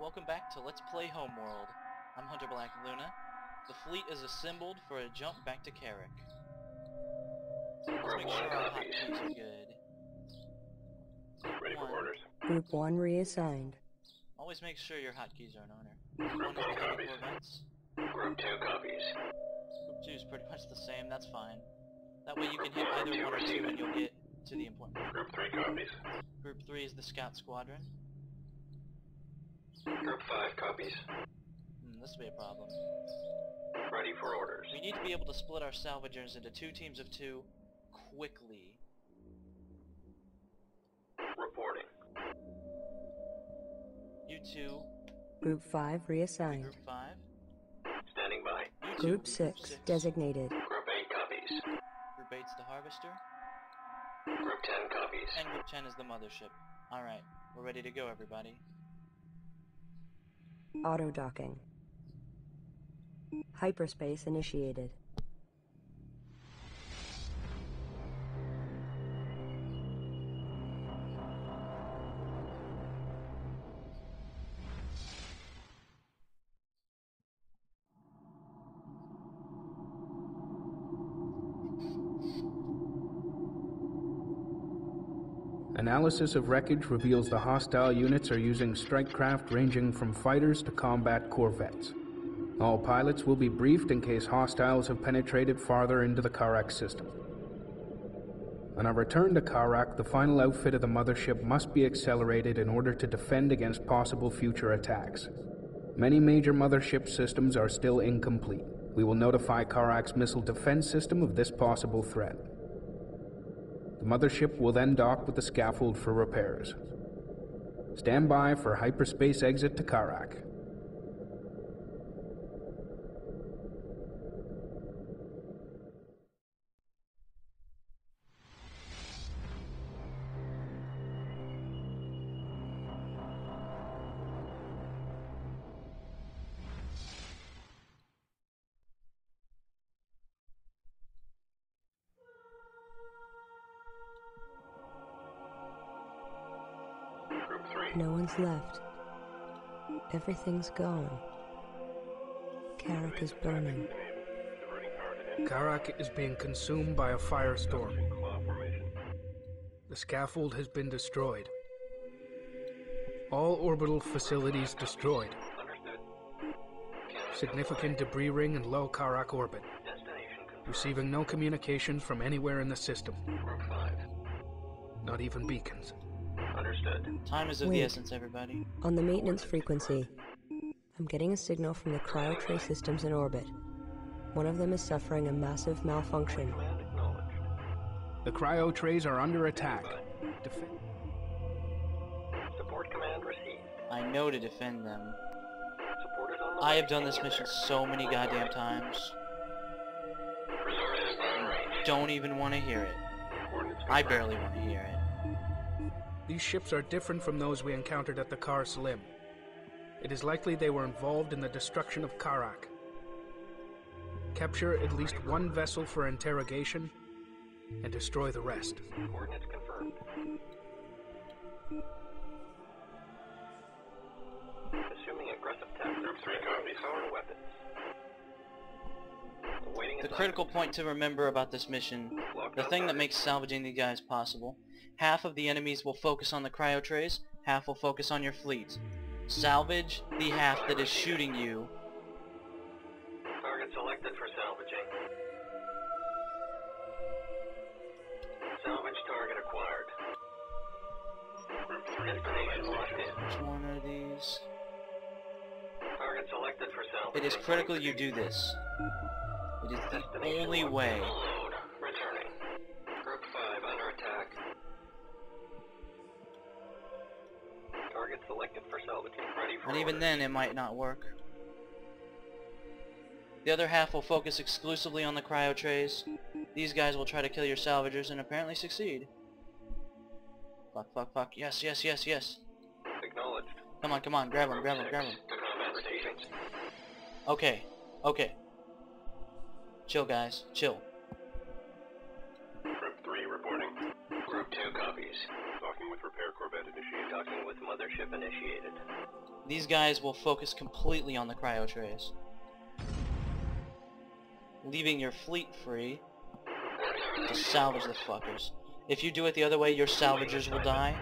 Welcome back to Let's Play Homeworld. I'm Hunter Black Luna. The fleet is assembled for a jump back to Kharak. Let's make sure our hotkeys are good. Ready for orders. Group 1 reassigned. Always make sure your hotkeys are in order. Group 1 is the heavy corvettes. Group 2 copies. Group 2 is pretty much the same, that's fine. That way you can hit either 1 or 2 and you'll get to the important part. Group 3 copies. Group 3 is the scout squadron. Group 5 copies. This will be a problem. Ready for orders. We need to be able to split our salvagers into 2 teams of 2 quickly. Reporting. You 2. Group 5 reassigned. Group 5. Standing by. You 2. Group 6 designated. Group 8 copies. Group 8's the harvester. Group 10 copies. And Group 10 is the mothership. Alright, we're ready to go, everybody. Auto-docking. Hyperspace initiated. Analysis of wreckage reveals the hostile units are using strike craft ranging from fighters to combat corvettes. All pilots will be briefed in case hostiles have penetrated farther into the Kharak system. On our return to Kharak, the final outfit of the mothership must be accelerated in order to defend against possible future attacks. Many major mothership systems are still incomplete. We will notify Kharak's missile defense system of this possible threat. The mothership will then dock with the scaffold for repairs. Stand by for hyperspace exit to Kharak. Group 3. No one's left. Everything's gone. Kharak is burning. Kharak is being consumed by a firestorm. The scaffold has been destroyed. All orbital facilities destroyed. Significant debris ring in low Kharak orbit. Receiving no communications from anywhere in the system. Group 5. Not even beacons. Understood. Time is of the Wait. essence, everybody. On the maintenance frequency, I'm getting a signal from the cryo tray systems in orbit. One of them is suffering a massive malfunction. Command acknowledged. The cryo trays are under attack. Support command received. I know to defend them. Support is on the I way. have done this mission so many goddamn times. Resources in range. Don't even want to hear it. Coordinates I confirmed. barely want to hear it. These ships are different from those we encountered at the Kar Salim. It is likely they were involved in the destruction of Kharak. Capture at least 1 vessel for interrogation and destroy the rest. Coordinates confirmed. Assuming aggressive attack. Group 3 copies. Power weapons. Awaiting The critical point to remember about this mission, the thing that makes salvaging these guys possible, half of the enemies will focus on the cryo trays, half will focus on your fleet. Salvage the half that is shooting you. Target selected for salvaging. Salvage target acquired. Group 3 destination locked in. Which one are these? Target selected for salvaging. It is critical you do this. It is the Destination only locked way. in. Load. Returning. Group 5 under attack. Target selected for salvaging. Ready for And even orders. then it might not work. The other half will focus exclusively on the cryo trays. These guys will try to kill your salvagers and apparently succeed. Fuck, fuck, fuck. Yes, yes, yes, yes. Acknowledged. Come on, come on. Grab him, grab him, grab him. To combat receiving. Okay, okay. Chill, guys. Chill. Group 3 reporting. Group 2 copies. Docking with repair corvette initiated. Docking with mothership initiated. These guys will focus completely on the cryo trays, leaving your fleet free to salvage the fuckers. If you do it the other way, your salvagers will die,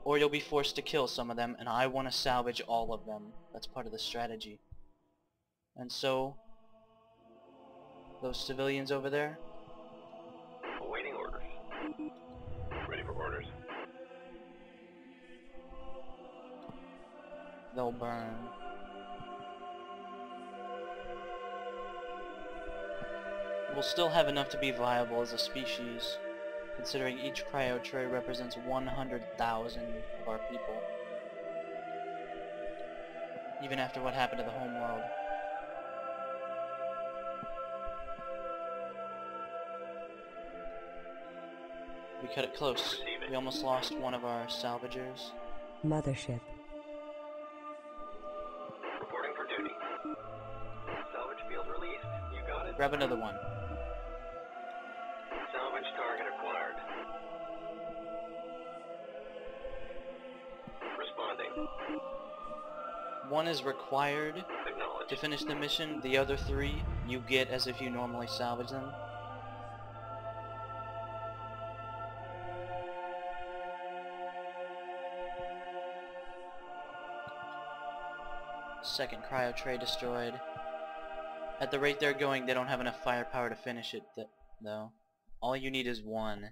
or you'll be forced to kill some of them, and I want to salvage all of them. That's part of the strategy. And so, those civilians over there, Awaiting orders. Ready for orders. they'll burn. We'll still have enough to be viable as a species, considering each cryo tray represents 100,000 of our people. Even after what happened to the Homeworld. We cut it close. We almost lost one of our salvagers. Mothership. Reporting for duty. Salvage field released. You got it. Grab another one. Salvage target acquired. Responding. One is required Acknowledge. to finish the mission. The other three you get as if you normally salvage them. Second cryo tray destroyed. At the rate they're going, they don't have enough firepower to finish it, though. All you need is one.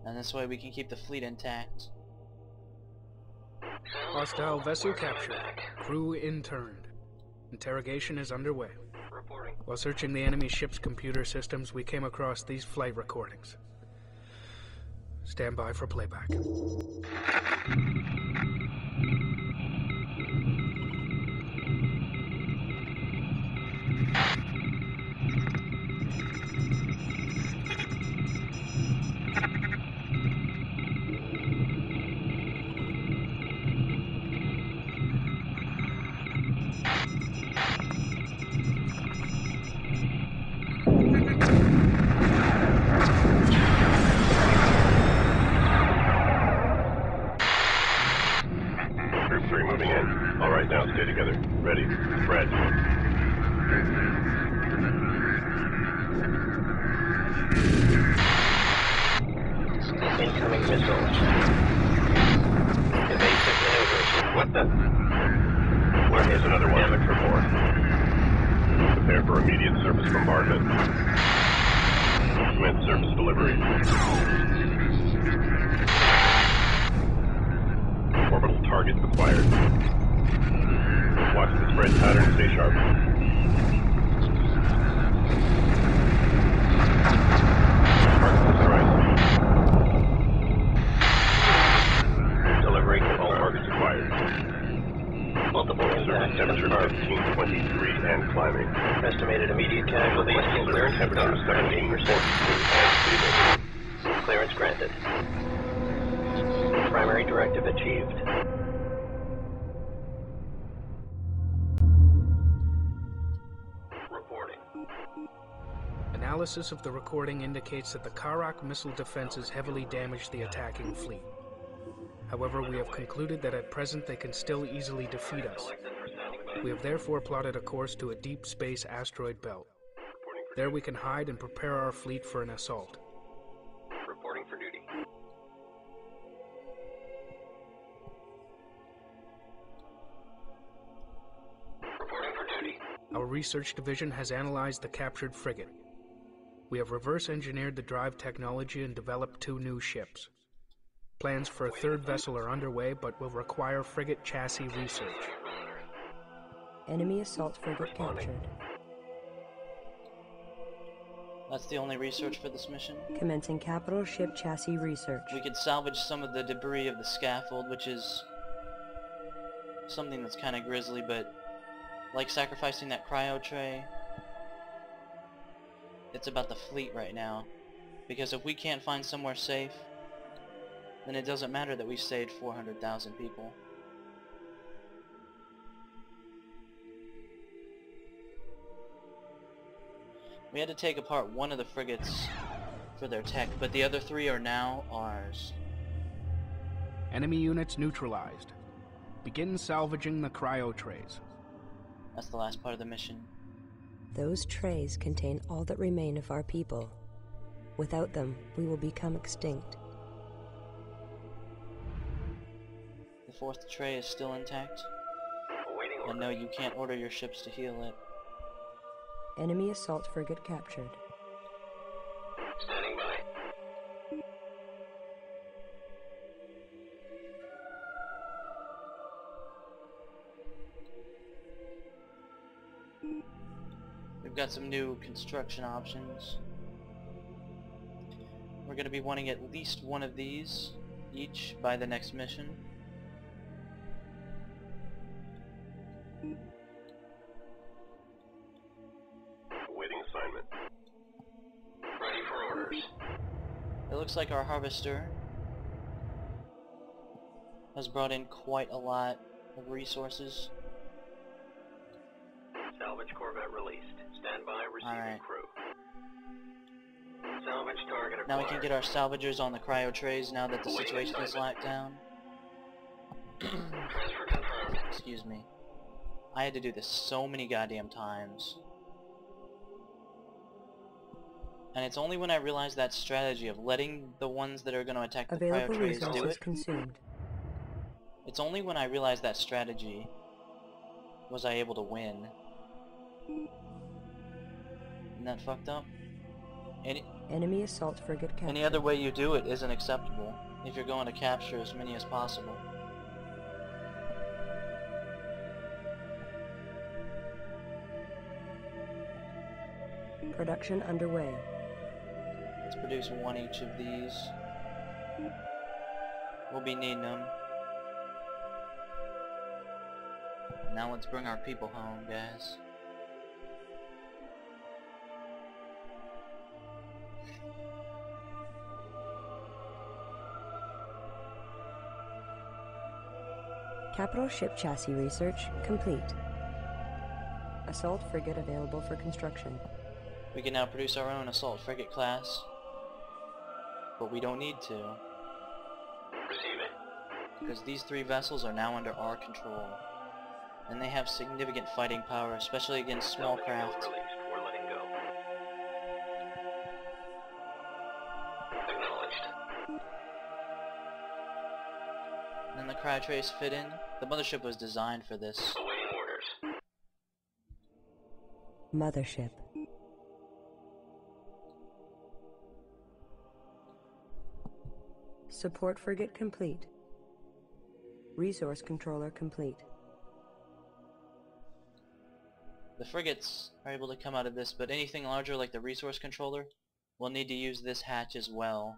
And this way we can keep the fleet intact. Hostile vessel captured. Crew interned. Interrogation is underway. Reporting. While searching the enemy ship's computer systems, we came across these flight recordings. Stand by for playback. Group 3 moving in. Alright, now stay together. Ready. Fred. Incoming missiles. Evasive maneuvers. What the? Where is another one? Damage report. Prepare for immediate surface bombardment. Commence surface delivery. Orbital target acquired. Watch the spread pattern, stay sharp. Target strike. Delivery, all targets acquired. Multiple surface temperature 1523 and climbing. Estimated immediate casualties. Clearance temperature 17%. Clearance granted. Primary directive achieved. Reporting. Analysis of the recording indicates that the Kharak missile defenses heavily damaged the attacking fleet. However, we have concluded that at present they can still easily defeat us. We have therefore plotted a course to a deep space asteroid belt. There we can hide and prepare our fleet for an assault. Reporting for duty. Reporting for duty. Our research division has analyzed the captured frigate. We have reverse engineered the drive technology and developed 2 new ships. Plans for a 3rd vessel are underway, but will require frigate chassis research. Enemy assault frigate captured. That's the only research for this mission. Commencing capital ship chassis research. We could salvage some of the debris of the scaffold, which is something that's kind of grisly, but like sacrificing that cryo tray, it's about the fleet right now. Because if we can't find somewhere safe, then it doesn't matter that we saved 400,000 people. We had to take apart one of the frigates for their tech, but the other 3 are now ours. Enemy units neutralized. Begin salvaging the cryo trays. That's the last part of the mission. Those trays contain all that remain of our people. Without them, we will become extinct. The fourth tray is still intact. Awaiting And order. no, you can't order your ships to heal it. Enemy assault frigate captured. Standing by. We've got some new construction options. We're going to be wanting at least one of these each by the next mission. Awaiting assignment. Ready for orders. It looks like our harvester has brought in quite a lot of resources. Salvage corvette released. Stand by, receiving Alright. crew. Salvage target acquired. Now we can get our salvagers on the cryo trays now that the situation is locked down. Transfer confirmed. Excuse me. I had to do this so many goddamn times. And it's only when I realized that strategy of letting the ones that are going to attack the cryo Available trays do resources it. consumed. It's only when I realized that strategy was I able to win. Isn't that fucked up? Enemy assault frigate captured. Any other way you do it isn't acceptable if you're going to capture as many as possible. Production underway. Let's produce one each of these. We'll be needing them. Now let's bring our people home, guys. Capital ship chassis research complete. Assault frigate available for construction. We can now produce our own assault frigate class, but we don't need to, Receiving. because these three vessels are now under our control, and they have significant fighting power, especially against small Salvage craft. field released. We're letting go. Acknowledged. And the cryo trays fit in. The mothership was designed for this. Awaiting orders. Mothership. Support frigate complete. Resource controller complete. The frigates are able to come out of this, but anything larger like the resource controller will need to use this hatch as well.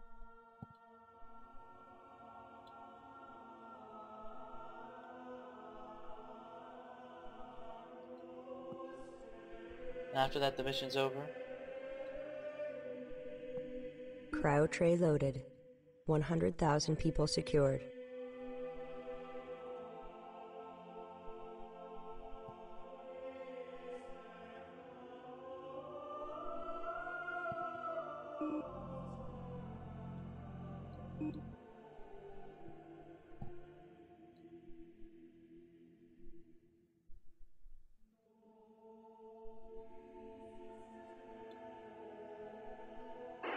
After that, the mission's over. Cryo tray loaded. 100,000 people secured.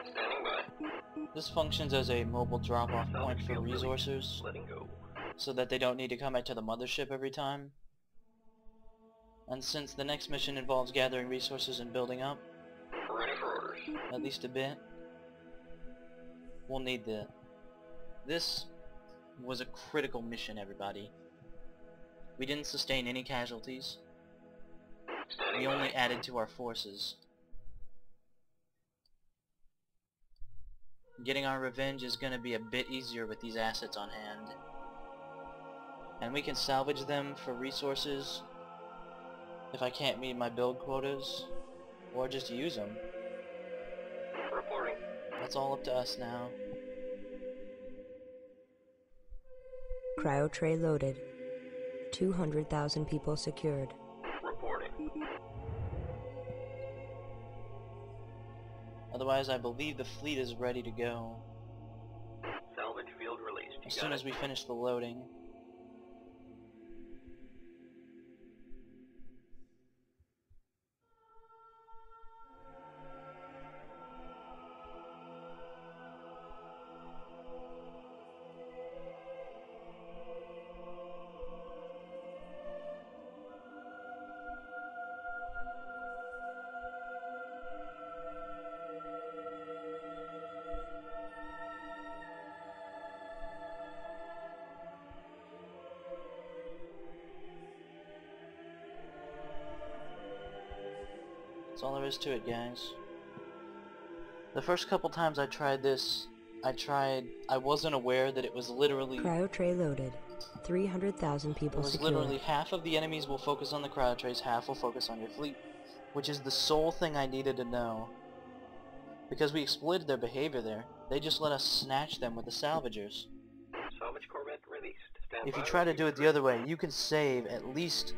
Standing by. This functions as a mobile drop-off point for resources, Letting go. so that they don't need to come back to the mothership every time. And since the next mission involves gathering resources and building up, Ready for orders. at least a bit, we'll need the... This was a critical mission, everybody. We didn't sustain any casualties. Standing We only by. added to our forces. Getting our revenge is going to be a bit easier with these assets on hand. And we can salvage them for resources if I can't meet my build quotas, or just use them. Reporting. That's all up to us now. Cryo tray loaded. 200,000 people secured. Reporting. Otherwise, I believe the fleet is ready to go Salvage field released. You as got soon it. as we finish the loading. That's all there is to it, guys. The first couple times I tried this, I wasn't aware that it was literally... Cryo tray loaded. 300,000 people It was secured. literally half of the enemies will focus on the cryo trays, half will focus on your fleet. Which is the sole thing I needed to know. Because we exploited their behavior there. They just let us snatch them with the salvagers. Salvage corvette released. Stand If you by. try to do it the other way, you can save at least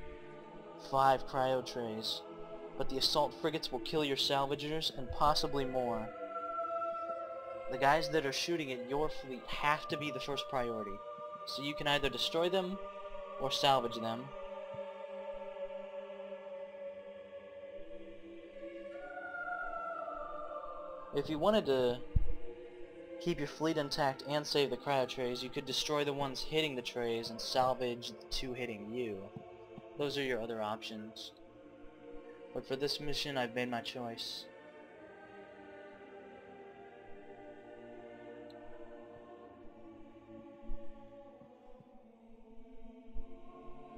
5 cryo trays. But the assault frigates will kill your salvagers and possibly more. The guys that are shooting at your fleet have to be the first priority. So you can either destroy them or salvage them. If you wanted to keep your fleet intact and save the cryo trays, you could destroy the ones hitting the trays and salvage the 2 hitting you. Those are your other options. But for this mission, I've made my choice.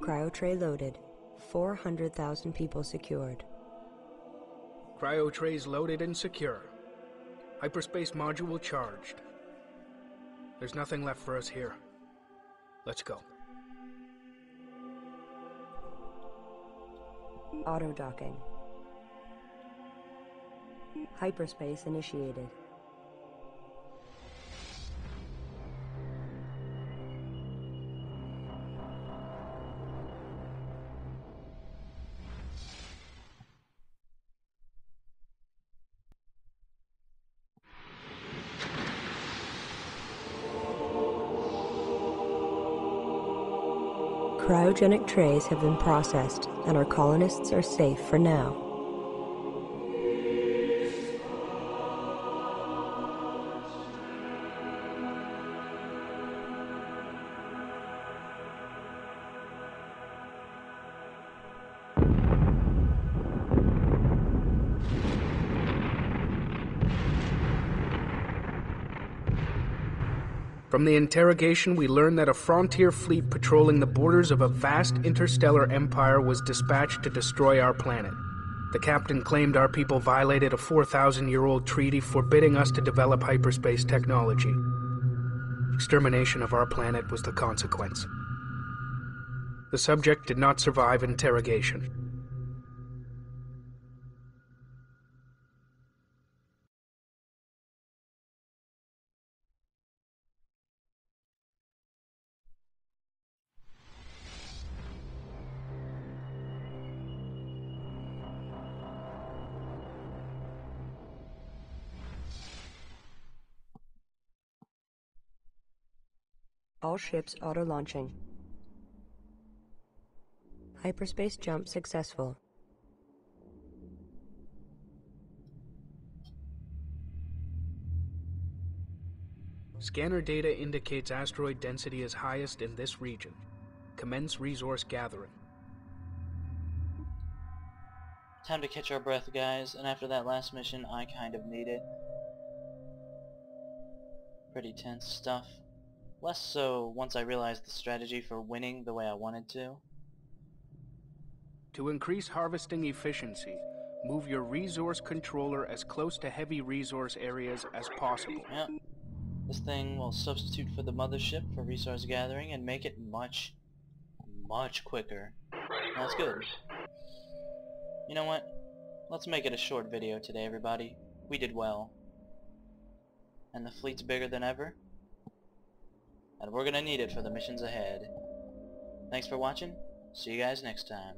Cryo tray loaded. 400,000 people secured. Cryo trays loaded and secure. Hyperspace module charged. There's nothing left for us here. Let's go. Auto docking. Hyperspace initiated. Cryogenic trays have been processed, and our colonists are safe for now. From the interrogation, we learned that a frontier fleet patrolling the borders of a vast interstellar empire was dispatched to destroy our planet. The captain claimed our people violated a 4,000-year-old treaty forbidding us to develop hyperspace technology. Extermination of our planet was the consequence. The subject did not survive interrogation. All ships auto-launching. Hyperspace jump successful. Scanner data indicates asteroid density is highest in this region. Commence resource gathering. Time to catch our breath, guys, and after that last mission, I kind of need it. Pretty tense stuff. Less so once I realized the strategy for winning the way I wanted to. To increase harvesting efficiency, move your resource controller as close to heavy resource areas as possible. Yep. This thing will substitute for the mothership for resource gathering and make it much, much quicker. That's good. You know what? Let's make it a short video today, everybody. We did well. And the fleet's bigger than ever. And we're gonna need it for the missions ahead. Thanks for watching. See you guys next time.